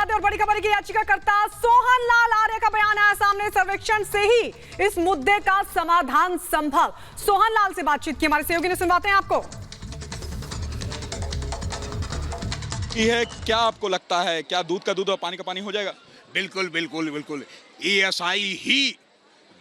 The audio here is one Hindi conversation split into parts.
बात है और बड़ी खबर की याचिकाकर्ता सोहन लाल आर्य का बयान आया सामने। सर्वेक्षण से ही इस मुद्दे का समाधान संभव। सोहन लाल से बातचीत की हमारे सहयोगी ने, सुनवाते हैं आपको। है क्या आपको लगता है, क्या दूध का दूध और पानी का पानी हो जाएगा? बिल्कुल बिल्कुल बिल्कुल, एएसआई ही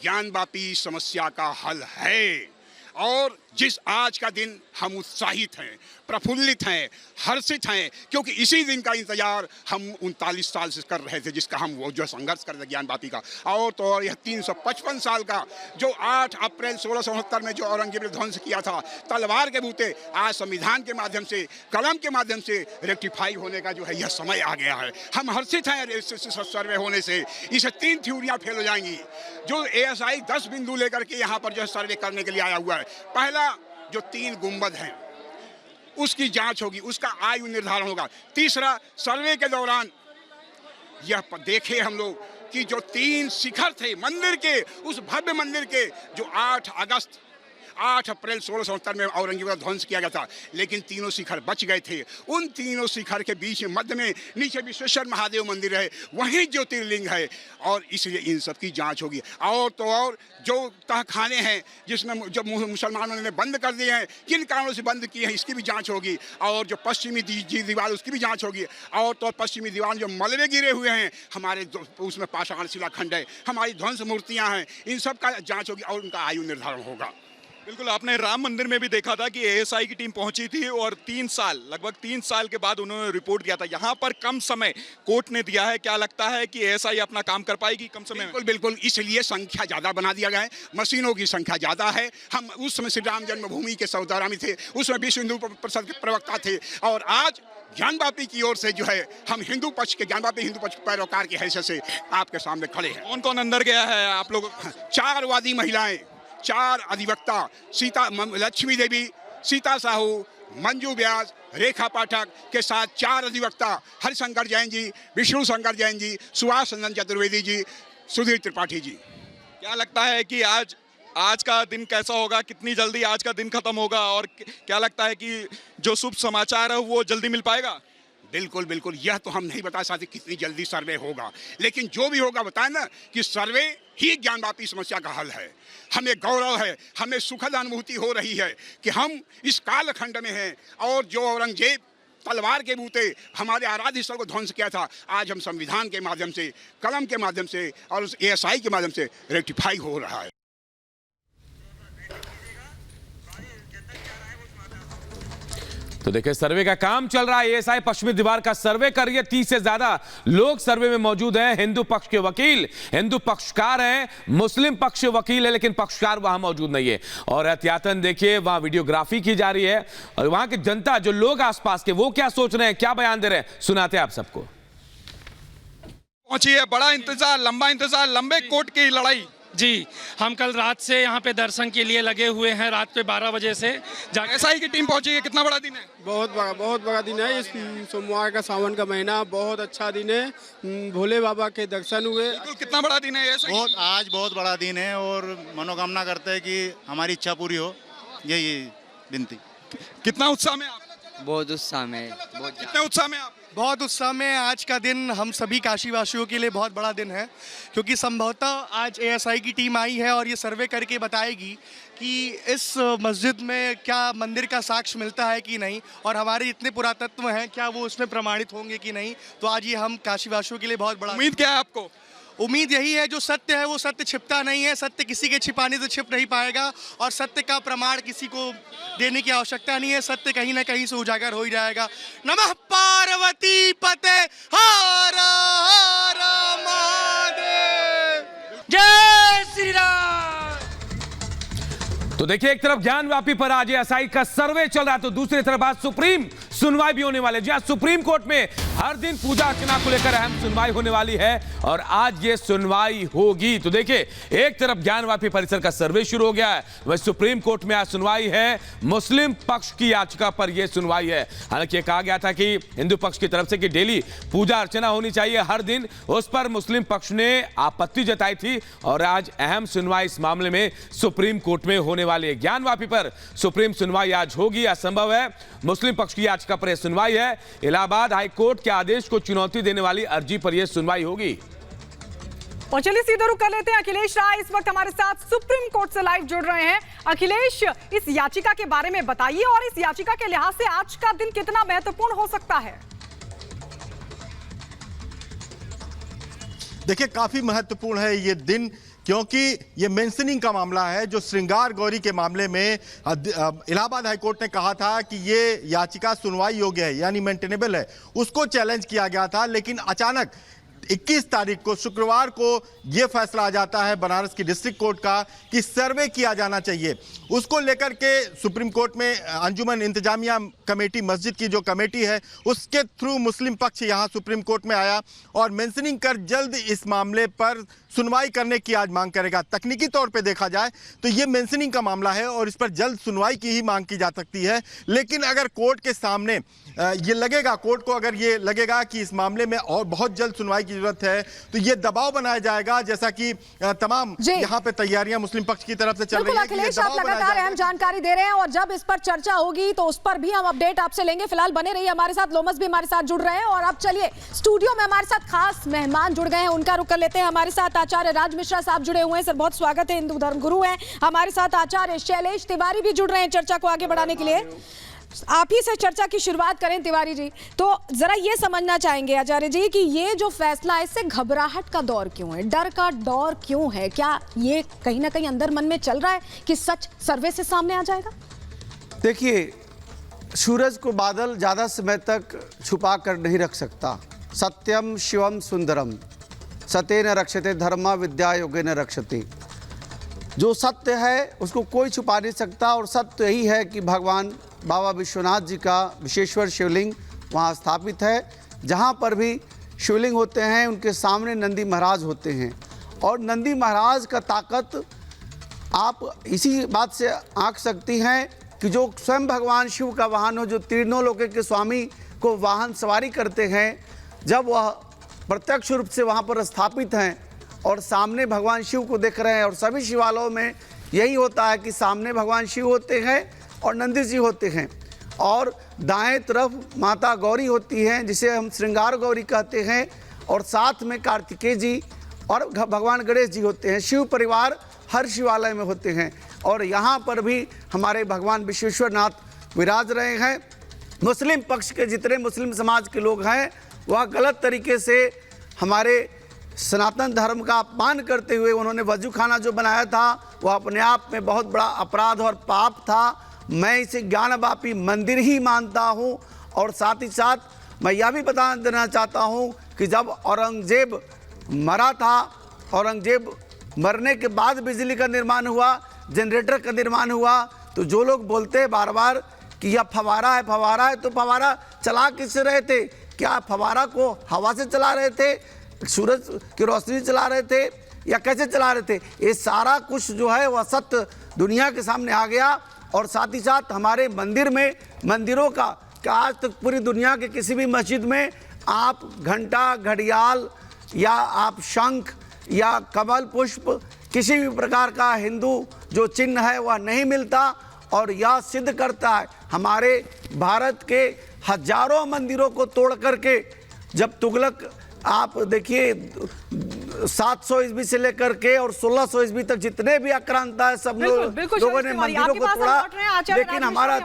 ज्ञानवापी समस्या का हल है। और जिस आज का दिन हम उत्साहित हैं, प्रफुल्लित हैं, हर्षित हैं, क्योंकि इसी दिन का इंतजार हम 39 साल से कर रहे थे, जिसका हम वो जो संघर्ष कर रहे ज्ञानवापी का। और तो और यह 355 साल का जो 8 अप्रैल 1669 में जो औरंगजेब ने ध्वंस किया था तलवार के बूते, आज संविधान के माध्यम से, कलम के माध्यम से रेक्टिफाई होने का जो है यह समय आ गया है। हम हर्षित हैं सर्वे होने से। इसे 3 थ्योरियाँ फेल हो जाएंगी। जो एएसआई 10 बिंदु लेकर के यहाँ पर जो सर्वे करने के लिए आया हुआ है, पहला जो 3 गुंबद हैं उसकी जांच होगी, उसका आयु निर्धारण होगा। तीसरा, सर्वे के दौरान यह देखे हम लोग कि जो 3 शिखर थे मंदिर के, उस भव्य मंदिर के, जो 8 अप्रैल 1669 में औरंगजेब का ध्वंस किया गया था, लेकिन तीनों शिखर बच गए थे। उन तीनों शिखर के बीच में मध्य में नीचे विश्वेश्वर महादेव मंदिर है, वहीं ज्योतिर्लिंग है, और इसलिए इन सब की जांच होगी। और तो और जो तहखाने हैं जिसमें जो मुसलमानों ने बंद कर दिए हैं, किन कारणों से बंद किए हैं, इसकी भी जांच होगी। और जो पश्चिमी दीवार उसकी भी जांच होगी। और तो पश्चिमी दीवार जो मलबे गिरे हुए हैं हमारे, उसमें पाषाण शिलाखंड है, हमारी ध्वंस मूर्तियाँ हैं, इन सब का जाँच होगी और उनका आयु निर्धारण होगा। बिल्कुल, आपने राम मंदिर में भी देखा था कि एएसआई की टीम पहुंची थी और लगभग 3 साल के बाद उन्होंने रिपोर्ट दिया था। यहाँ पर कम समय कोर्ट ने दिया है, क्या लगता है कि एएसआई अपना काम कर पाएगी कम समय में? बिल्कुल बिल्कुल, इसलिए संख्या ज़्यादा बना दिया गया है, मशीनों की संख्या ज़्यादा है। हम उस समय श्री राम जन्मभूमि के सौदारा में थे, उसमें विश्व हिंदू परिषद के प्रवक्ता थे, और आज ज्ञानवापी की ओर से जो है हम हिंदू पक्ष के, ज्ञानवापी हिंदू पक्ष पैरोकार की हैसियत से आपके सामने खड़े हैं। कौन कौन अंदर गया है आप लोग? 4 वादी महिलाएं, 4 अधिवक्ता, लक्ष्मी देवी, सीता साहू, मंजू व्यास, रेखा पाठक के साथ 4 अधिवक्ता, हरिशंकर जैन जी, विष्णु शंकर जैन जी, सुभाष चंद्रन चतुर्वेदी जी, सुधीर त्रिपाठी जी। क्या लगता है कि आज का दिन कैसा होगा, कितनी जल्दी आज का दिन खत्म होगा, और क्या लगता है कि जो शुभ समाचार है वो जल्दी मिल पाएगा? बिल्कुल बिल्कुल, यह तो हम नहीं बता सकते कितनी जल्दी सर्वे होगा, लेकिन जो भी होगा बताएं ना कि सर्वे ही ज्ञानवापी समस्या का हल है। हमें गौरव है, हमें सुखद अनुभूति हो रही है कि हम इस कालखंड में हैं, और जो औरंगजेब तलवार के बूते हमारे आराध्य स्थल को ध्वंस किया था, आज हम संविधान के माध्यम से, कलम के माध्यम से और उस एएसआई के माध्यम से रेक्टिफाई हो रहा है। तो देखिए, सर्वे का काम चल रहा है। एएसआई पश्चिमी दीवार का सर्वे कर रही है। 30 से ज्यादा लोग सर्वे में मौजूद हैं। हिंदू पक्ष के वकील, हिंदू पक्षकार हैं, मुस्लिम पक्ष वकील है, लेकिन पक्षकार वहां मौजूद नहीं है। और एहतियातन देखिए, वहां वीडियोग्राफी की जा रही है, और वहां की जनता, जो लोग आसपास के, वो क्या सोच रहे हैं, क्या बयान दे रहे हैं, सुनाते हैं आप सबको। पहुंची है, बड़ा इंतजार, लंबा इंतजार, लंबे कोर्ट की लड़ाई। जी, हम कल रात से यहाँ पे दर्शन के लिए लगे हुए हैं, रात पे 12 बजे से। एएसआई की टीम पहुंची है, कितना बड़ा दिन है? बहुत बड़ा दिन है। इस सोमवार का, सावन का महीना बहुत अच्छा दिन है। भोले बाबा के दर्शन हुए। कितना बड़ा दिन है एएसआई? आज बहुत बड़ा दिन है, और मनोकामना करते हैं कि हमारी इच्छा पूरी हो, यही विनती। कितना उत्साह में आप? बहुत उत्साह में। कितने उत्साह में आप? बहुत उत्साह में। आज का दिन हम सभी काशीवासियों के लिए बहुत बड़ा दिन है, क्योंकि संभवतः आज एएसआई की टीम आई है और ये सर्वे करके बताएगी कि इस मस्जिद में क्या मंदिर का साक्ष्य मिलता है कि नहीं, और हमारे जितने पुरातत्व हैं क्या वो उसमें प्रमाणित होंगे कि नहीं। तो आज ये हम काशीवासियों के लिए बहुत बड़ा। उम्मीद क्या है आपको? उम्मीद यही है, जो सत्य है वो सत्य छिपता नहीं है, सत्य किसी के छिपाने से छिप नहीं पाएगा, और सत्य का प्रमाण किसी को देने की आवश्यकता नहीं है। सत्य कहीं ना कहीं से उजागर हो ही जाएगा। नमः पार्वती पते हर हर महादेव, जय श्री राम। तो देखिए, एक तरफ ज्ञानवापी पर आज एएसआई का सर्वे चल रहा है, तो दूसरी तरफ आज सुप्रीम सुनवाई भी होने वाली है। जी हाँ, सुप्रीम कोर्ट में हर दिन पूजा अर्चना को लेकर अहम सुनवाई होने वाली है, और आज ये सुनवाई होगी। तो देखिए, एक तरफ ज्ञानवापी परिसर का सर्वे शुरू हो गया है, वह सुप्रीम कोर्ट में आज सुनवाई है। मुस्लिम पक्ष की याचिका पर यह सुनवाई है। हालांकि कहा गया था कि हिंदू पक्ष की तरफ से कि डेली पूजा अर्चना होनी चाहिए हर दिन, उस पर मुस्लिम पक्ष ने आपत्ति जताई थी, और आज अहम सुनवाई इस मामले में सुप्रीम कोर्ट में होने वाली है। ज्ञानवापी पर सुप्रीम सुनवाई आज होगी, असंभव है। मुस्लिम पक्ष की याचिका पर यह सुनवाई है। इलाहाबाद हाई कोर्ट के आदेश को चुनौती देने वाली अर्जी पर यह सुनवाई होगी। और चलिए सीधा रुख कर लेते हैं। अखिलेश राय इस वक्त हमारे साथ सुप्रीम कोर्ट से लाइव जुड़ रहे हैं। अखिलेश, इस याचिका के बारे में बताइए और इस याचिका के लिहाज से आज का दिन कितना महत्वपूर्ण हो सकता है? देखिए, काफी महत्वपूर्ण है ये दिन, क्योंकि ये मेंशनिंग का मामला है। जो श्रृंगार गौरी के मामले में इलाहाबाद हाईकोर्ट ने कहा था कि ये याचिका सुनवाई योग्य है, यानी मेंटेनेबल है, उसको चैलेंज किया गया था। लेकिन अचानक 21 तारीख को, शुक्रवार को, यह फैसला आ जाता है बनारस की डिस्ट्रिक्ट कोर्ट का कि सर्वे किया जाना चाहिए। उसको लेकर के सुप्रीम कोर्ट में अंजुमन इंतजामिया कमेटी, मस्जिद की जो कमेटी है, उसके थ्रू मुस्लिम पक्ष यहां सुप्रीम कोर्ट में आया और मेंशनिंग कर जल्द इस मामले पर सुनवाई करने की आज मांग करेगा। तकनीकी तौर पे देखा जाए तो ये मेंशनिंग का मामला है और इस पर जल्द सुनवाई की ही मांग की जा सकती है। लेकिन अगर कोर्ट के सामने ये लगेगा, कोर्ट को अगर ये लगेगा कि इस मामले में और बहुत जल्द सुनवाई की जरूरत है, तो ये दबाव बनाया जाएगा, जैसा कि तमाम यहाँ पे तैयारियां मुस्लिम पक्ष की तरफ से चल रही है। अखिलेश, आप लगातार अहम जानकारी दे रहे हैं और जब इस पर चर्चा होगी तो उस पर भी हम अपडेट आपसे लेंगे। फिलहाल बने रहिए हमारे साथ। लोमस भी हमारे साथ जुड़ रहे हैं और अब चलिए स्टूडियो में हमारे साथ खास मेहमान जुड़ गए हैं, उनका रुख कर लेते हैं। हमारे साथ आचार्य राज मिश्रा साहब जुड़े हुए हैं। सर, बहुत स्वागत है। हिंदू धर्म गुरु हैं। हमारे साथ आचार्य शैलेश तिवारी भी जुड़ रहे हैं चर्चा को आगे बढ़ाने के लिए। आप ही से चर्चा की शुरुआत करें तिवारी जी। तो जरा ये समझना चाहेंगे आचार्य जी कि ये जो फैसला है, इससे घबराहट का दौर क्यों है, डर का दौर क्यों है? क्या ये कहीं ना कहीं अंदर मन में चल रहा है कि सच सर्वे से सामने आ जाएगा? देखिए, सूरज को बादल ज़्यादा समय तक छुपा कर नहीं रख सकता। सत्यम शिवम सुंदरम सतेन रक्षते धर्मा विद्या योगेन रक्षते। जो सत्य है उसको कोई छुपा नहीं सकता और सत्य यही है कि भगवान बाबा विश्वनाथ जी का विशेश्वर शिवलिंग वहाँ स्थापित है। जहाँ पर भी शिवलिंग होते हैं उनके सामने नंदी महाराज होते हैं और नंदी महाराज का ताकत आप इसी बात से आंक सकती हैं कि जो स्वयं भगवान शिव का वाहन हो, जो तीनों लोकों के स्वामी को वाहन सवारी करते हैं, जब वह प्रत्यक्ष रूप से वहाँ पर स्थापित हैं और सामने भगवान शिव को देख रहे हैं, और सभी शिवालयों में यही होता है कि सामने भगवान शिव होते हैं और नंदी जी होते हैं और दाएं तरफ माता गौरी होती हैं, जिसे हम श्रृंगार गौरी कहते हैं, और साथ में कार्तिकेय जी और भगवान गणेश जी होते हैं। शिव परिवार हर शिवालय में होते हैं और यहाँ पर भी हमारे भगवान विश्वेश्वरनाथ विराज रहे हैं। मुस्लिम पक्ष के जितने मुस्लिम समाज के लोग हैं वह गलत तरीके से हमारे सनातन धर्म का अपमान करते हुए उन्होंने वजू खाना जो बनाया था वह अपने आप में बहुत बड़ा अपराध और पाप था। मैं इसे ज्ञानवापी मंदिर ही मानता हूँ और साथ ही साथ मैं यह भी बता देना चाहता हूँ कि जब औरंगजेब मरा था, औरंगजेब मरने के बाद बिजली का निर्माण हुआ, जनरेटर का निर्माण हुआ, तो जो लोग बोलते हैं बार बार कि यह फवारा है, फवारा है, तो फवारा चला किससे रहे थे? क्या फवारा को हवा से चला रहे थे, सूरज की रोशनी चला रहे थे, या कैसे चला रहे थे? ये सारा कुछ जो है वह सत्य दुनिया के सामने आ गया। और साथ ही साथ हमारे मंदिर में, मंदिरों का आज तक पूरी दुनिया के किसी भी मस्जिद में आप घंटा, घड़ियाल या आप शंख या कमल पुष्प, किसी भी प्रकार का हिंदू जो चिन्ह है वह नहीं मिलता। और यह सिद्ध करता है हमारे भारत के हजारों मंदिरों को तोड़ करके, जब तुगलक, आप देखिए 700 ईस्वी से लेकर के और 1600 ईस्वी तक जितने भी आक्रांता है सब लोगों ने मंदिरों को तोड़ा, लेकिन हमारा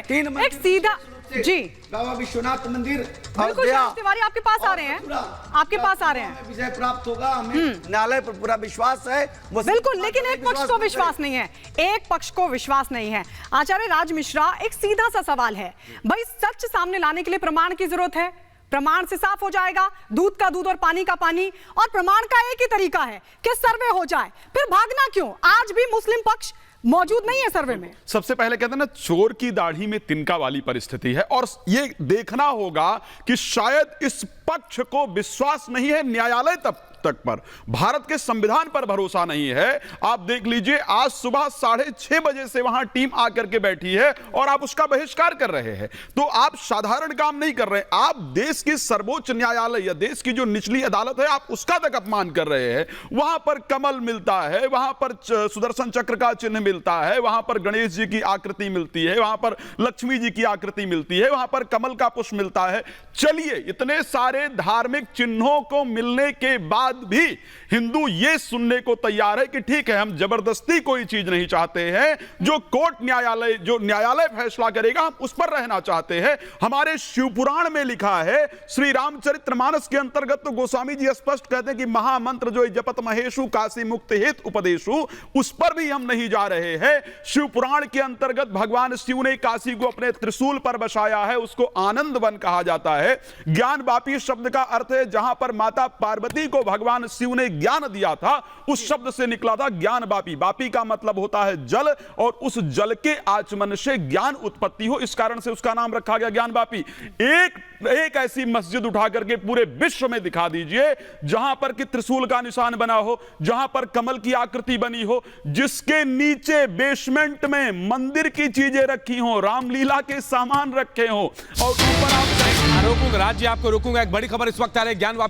तीन एक सीधा जी बाबा विश्वनाथ मंदिर तिवारी आपके पास आ रहे हैं, आपके पास आ रहे हैं। विजय प्राप्त होगा, हमें न्यायालय पर पूरा विश्वास है। बिल्कुल, लेकिन एक पक्ष को विश्वास नहीं है, एक पक्ष को विश्वास नहीं है। आचार्य राज मिश्रा, एक सीधा सा सवाल है, भाई सच सामने लाने के लिए प्रमाण की जरूरत है। प्रमाण से साफ हो जाएगा, दूध का दूध और पानी का पानी, और प्रमाण का एक ही तरीका है कि सर्वे हो जाए। फिर भागना क्यों? आज भी मुस्लिम पक्ष मौजूद नहीं है सर्वे में। सबसे पहले कहते हैं ना, चोर की दाढ़ी में तिनका वाली परिस्थिति है और ये देखना होगा कि शायद इस पक्ष को विश्वास नहीं है न्यायालय तक तक पर, भारत के संविधान पर भरोसा नहीं है। आप देख लीजिए, आज सुबह 6:30 बजे से वहां टीम आकर के बैठी है और आप उसका बहिष्कार कर रहे हैं। तो आप साधारण काम नहीं कर रहे, आप देश की सर्वोच्च न्यायालय या देश की जो निचली अदालत है, आप उसका तक अपमान कर रहे हैं। वहां पर कमल मिलता है, वहां पर सुदर्शन चक्र का चिन्ह मिलता है, वहां पर गणेश जी की आकृति मिलती है, वहां पर लक्ष्मी जी की आकृति मिलती है, वहां पर कमल का पुष्प मिलता है। चलिए, इतने सारे धार्मिक चिन्हों को मिलने के बाद भी हिंदू ये सुनने को तैयार है कि ठीक है, हम जबरदस्ती कोई चीज नहीं चाहते हैं, जो कोर्ट न्यायालय, जो न्यायालय फैसला करेगा हम उस पर रहना चाहते हैं। हमारे शिवपुराण में लिखा है, श्री रामचरितमानस के अंतर्गत तो गोस्वामी जी स्पष्ट कहते हैं कि महामंत्र जो जपत महेशु काशी मुक्त हित उपदेशु, उस पर भी हम नहीं जा रहे हैं। शिवपुराण के अंतर्गत भगवान शिव ने काशी को अपने त्रिशूल पर बसाया है, उसको आनंद वन कहा जाता है। ज्ञान वापी शब्द का अर्थ है जहां पर माता पार्वती को भगवान शिव ने ज्ञान दिया था, उस शब्द से निकला था ज्ञान वापी। वापी का मतलब होता है जल, और उस जल के आचमन से ज्ञान उत्पत्ति हो, इस कारण से उसका नाम रखा गया ज्ञान वापी। एक ऐसी मस्जिद उठा करके पूरे विश्व में दिखा दीजिए जहां पर कि त्रिशूल का निशान बना हो, जहां पर कमल की आकृति बनी हो, जिसके नीचे बेसमेंट में मंदिर की चीजें रखी हो, रामलीला के सामान रखे हो, और ऊपर आप रोकूंगा राज्य, आपको रोकूंगा। एक बड़ी खबर इस वक्त आ रही है ज्ञान वापी